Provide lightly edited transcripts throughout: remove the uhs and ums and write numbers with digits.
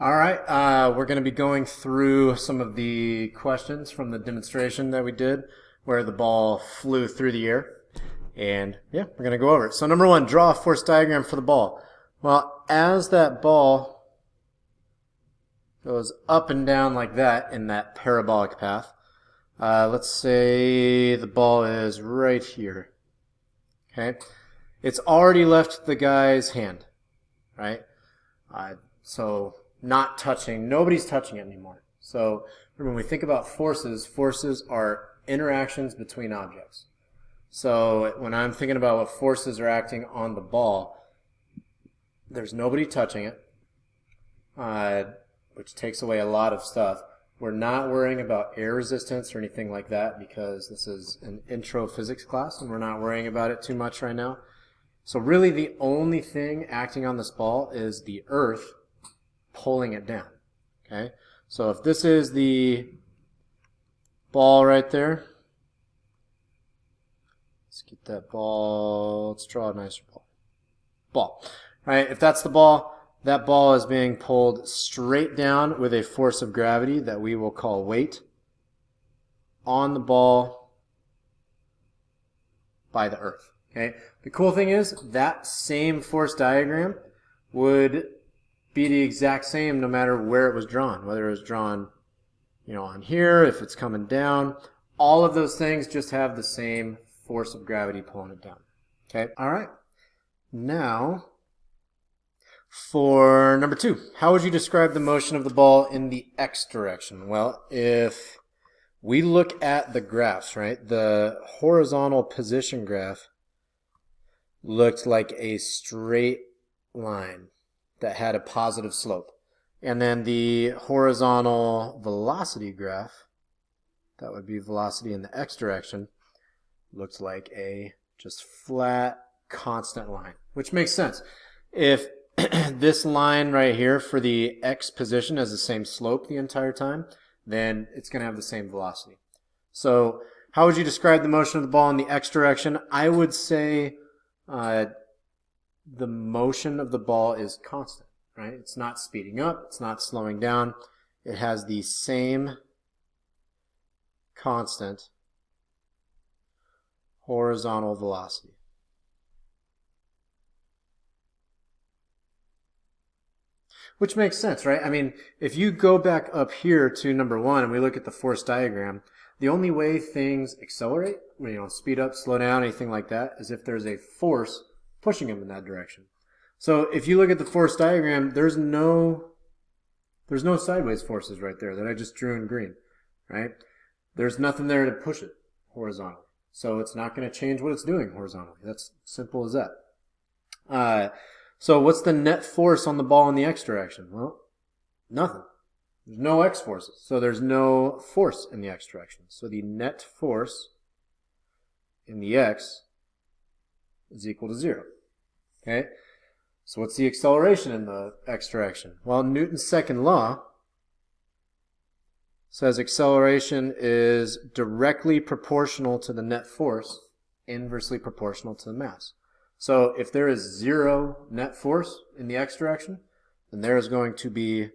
All right, we're going to be going through some of the questions from the demonstration that we did where the ball flew through the air. And yeah, we're going to go over it. So number one, draw a force diagram for the ball. Well, as that ball goes up and down like that in that parabolic path, let's say the ball is right here. Okay, it's already left the guy's hand, right? So not touching, nobody's touching it anymore. So when we think about forces, forces are interactions between objects. So when I'm thinking about what forces are acting on the ball, there's nobody touching it, which takes away a lot of stuff. We're not worrying about air resistance or anything like that because this is an intro physics class and we're not worrying about it too much right now. So really the only thing acting on this ball is the earth pulling it down. Okay, so if this is the ball right there, let's get that ball, let's draw a nicer ball. Right, if that's the ball, that ball is being pulled straight down with a force of gravity that we will call weight on the ball by the earth. Okay, the cool thing is that same force diagram would be the exact same no matter where it was drawn, whether it was drawn, on here, if it's coming down. All of those things just have the same force of gravity pulling it down. Okay, all right. Now, for number two, how would you describe the motion of the ball in the x direction? Well, if we look at the graphs, right, the horizontal position graph looked like a straight line that had a positive slope. And then the horizontal velocity graph, that would be velocity in the x direction, looked like a just flat, constant line, which makes sense. If this line right here for the x position has the same slope the entire time, then it's going to have the same velocity. So how would you describe the motion of the ball in the x direction? I would say the motion of the ball is constant, right? It's not speeding up, it's not slowing down. It has the same constant horizontal velocity. Which makes sense, right? I mean, if you go back up here to number one and we look at the force diagram, the only way things accelerate, speed up, slow down, anything like that, is if there's a force pushing them in that direction. So if you look at the force diagram, there's no sideways forces right there that I just drew in green, right? There's nothing there to push it horizontally. So it's not going to change what it's doing horizontally. That's simple as that. So what's the net force on the ball in the x direction? Well, nothing. There's no x forces. So there's no force in the x direction. So the net force in the x is equal to 0. Okay? So what's the acceleration in the x direction? Well, Newton's second law says acceleration is directly proportional to the net force, inversely proportional to the mass. So if there is 0 net force in the x direction, then there is going to be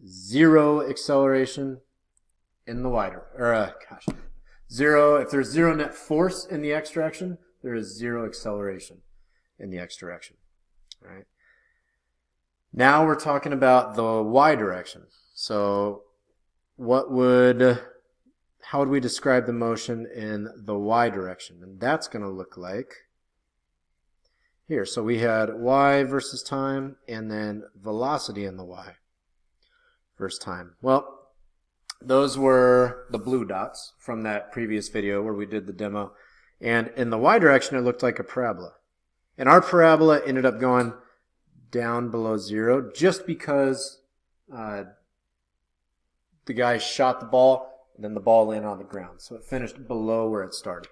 0 acceleration in the y direction. If there's 0 net force in the x direction, there is 0 acceleration in the x direction. All right. Now we're talking about the y direction. So how would we describe the motion in the y direction? And that's going to look like here. So we had y versus time and then velocity in the y versus time. Well, those were the blue dots from that previous video where we did the demo. And in the y direction, it looked like a parabola. And our parabola ended up going down below 0 just because the guy shot the ball and then the ball landed on the ground. So it finished below where it started.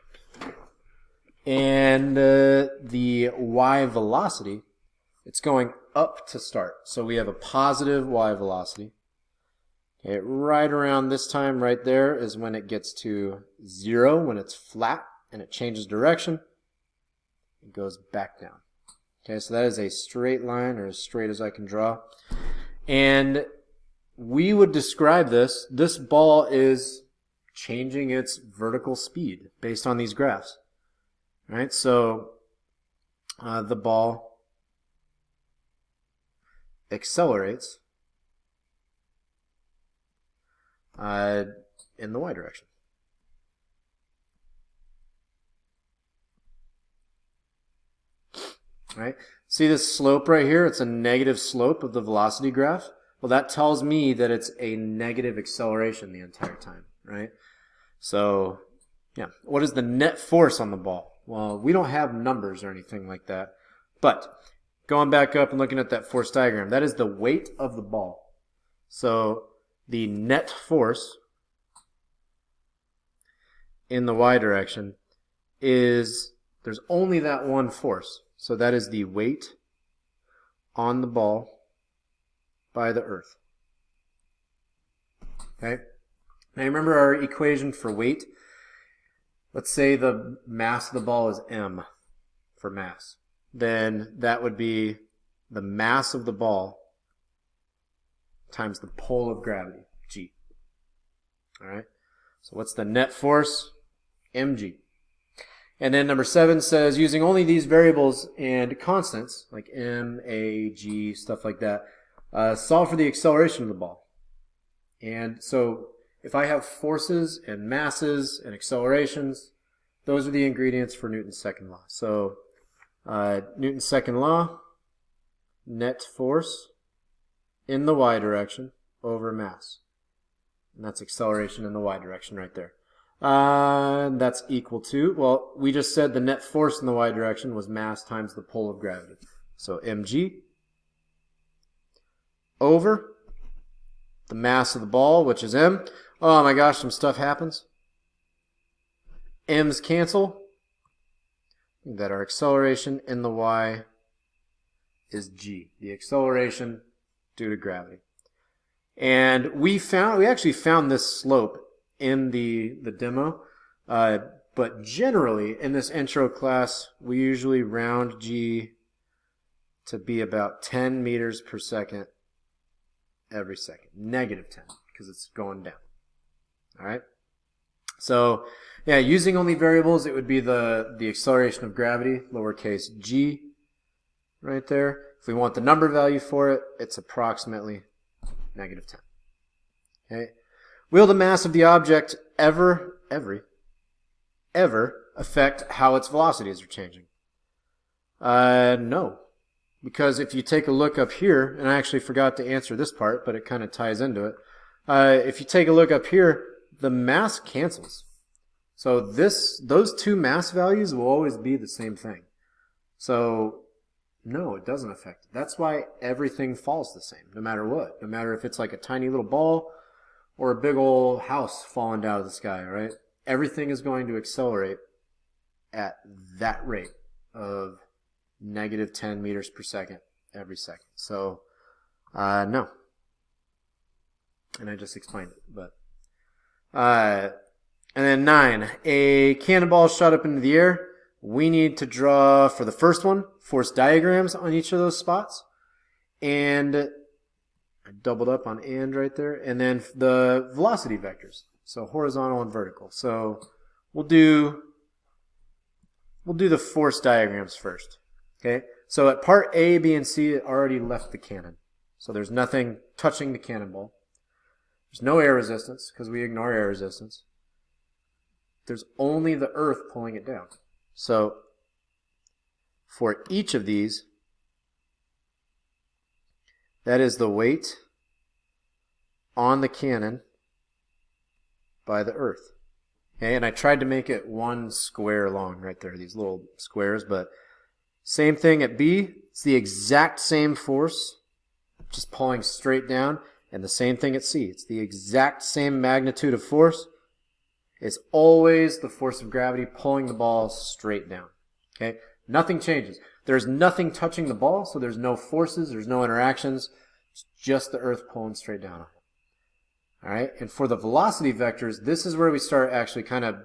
And the y velocity, it's going up to start. So we have a positive y velocity. Okay, right around this time right there is when it gets to 0, when it's flat and it changes direction. It goes back down. Okay, so that is a straight line, or as straight as I can draw. And we would describe this ball is changing its vertical speed based on these graphs. Right? So the ball accelerates in the y direction. Right? See this slope right here? It's a negative slope of the velocity graph. Well, that tells me that it's a negative acceleration the entire time, right? So, yeah. What is the net force on the ball? Well, we don't have numbers or anything like that. But going back up and looking at that force diagram, that is the weight of the ball. So the net force in the y direction is, there's only that one force. So that is the weight on the ball by the earth. Okay? Now remember our equation for weight? Let's say the mass of the ball is m for mass. Then that would be the mass of the ball times the pull of gravity, g. All right? So what's the net force? mg. And then number 7 says, using only these variables and constants, like m, a, g, stuff like that, solve for the acceleration of the ball. And so if I have forces and masses and accelerations, those are the ingredients for Newton's second law. So Newton's second law, net force in the y direction over mass. And that's acceleration in the y direction right there. That's equal to, well, we just said the net force in the y direction was mass times the pull of gravity. So mg over the mass of the ball, which is m. Oh my gosh, some stuff happens. M's cancel. That our acceleration in the y is g, the acceleration due to gravity. And we actually found this slope in the demo, but generally in this intro class we usually round g to be about 10 meters per second every second, negative 10, because it's going down. All right, so yeah, using only variables, it would be the acceleration of gravity, lowercase g right there. If we want the number value for it, it's approximately negative 10. Okay. Will the mass of the object ever affect how its velocities are changing? No. Because if you take a look up here, and I actually forgot to answer this part, but it kind of ties into it. If you take a look up here, the mass cancels. So those two mass values will always be the same thing. So no, it doesn't affect it. That's why everything falls the same, no matter what. No matter if it's like a tiny little ball or a big old house falling down out of the sky, right? Everything is going to accelerate at that rate of negative 10 meters per second every second. So, no. And I just explained it, but. And then 9, a cannonball shot up into the air. We need to draw, for the first one, force diagrams on each of those spots. And I doubled up on and right there. And then the velocity vectors. So horizontal and vertical. So we'll do the force diagrams first. Okay? So at part A, B, and C, it already left the cannon. So there's nothing touching the cannonball. There's no air resistance, because we ignore air resistance. There's only the earth pulling it down. So for each of these, that is the weight on the cannon by the earth. Okay, and I tried to make it one square long right there, these little squares, but same thing at B. It's the exact same force, just pulling straight down, and the same thing at C. It's the exact same magnitude of force. It's always the force of gravity pulling the ball straight down. Okay? Nothing changes. There's nothing touching the ball, so there's no forces, there's no interactions. It's just the earth pulling straight down on it. All right? And for the velocity vectors, this is where we start actually kind of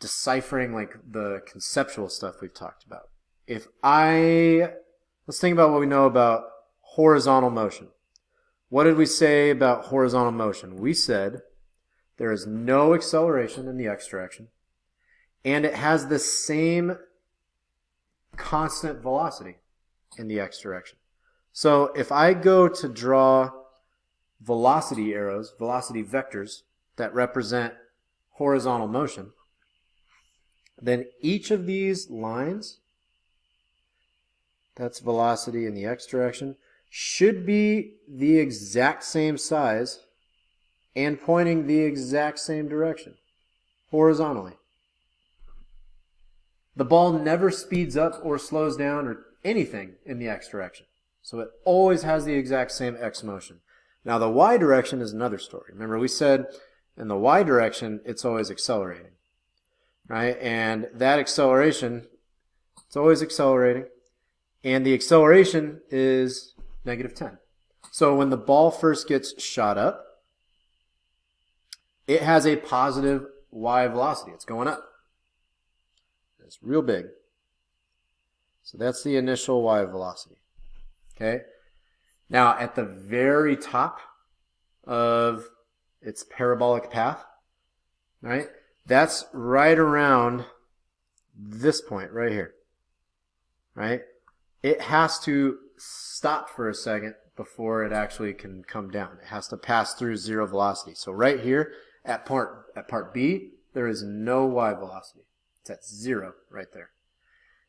deciphering like the conceptual stuff we've talked about. let's think about what we know about horizontal motion. What did we say about horizontal motion? We said there is no acceleration in the x direction, and it has the same constant velocity in the x direction. So if I go to draw velocity arrows, velocity vectors that represent horizontal motion, then each of these lines, that's velocity in the x direction, should be the exact same size and pointing the exact same direction, horizontally. The ball never speeds up or slows down or anything in the x direction. So it always has the exact same x motion. Now the y direction is another story. Remember we said in the y direction it's always accelerating, right? And that acceleration, it's always accelerating, and the acceleration is -10. So when the ball first gets shot up, it has a positive y velocity. It's going up. It's real big. So that's the initial y velocity. Okay. Now at the very top of its parabolic path, right? That's right around this point right here. Right? It has to stop for a second before it actually can come down. It has to pass through zero velocity. So right here at part B, there is no y velocity. It's at 0 right there.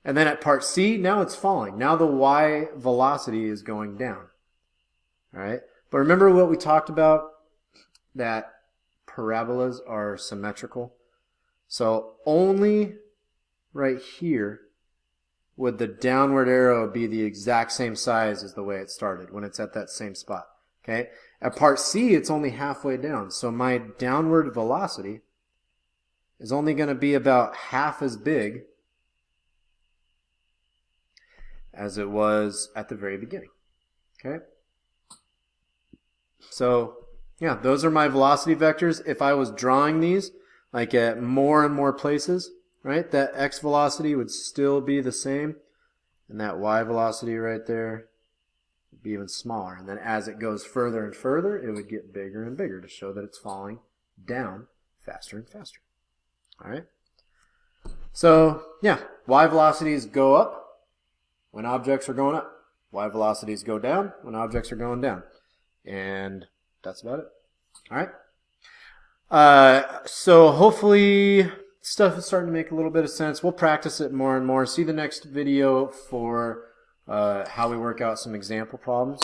And then at part C, now it's falling. Now the y velocity is going down. All right? But remember what we talked about, that parabolas are symmetrical. So only right here would the downward arrow be the exact same size as the way it started when it's at that same spot. Okay? At part C, it's only halfway down. So my downward velocity is only going to be about half as big as it was at the very beginning. Okay? So, yeah, those are my velocity vectors. If I was drawing these like at more and more places, right, that x velocity would still be the same, and that y velocity right there would be even smaller. And then as it goes further and further, it would get bigger and bigger to show that it's falling down faster and faster. All right? So, yeah, y velocities go up when objects are going up. Y velocities go down when objects are going down. And that's about it. All right? So hopefully stuff is starting to make a little bit of sense. We'll practice it more and more. See the next video for how we work out some example problems.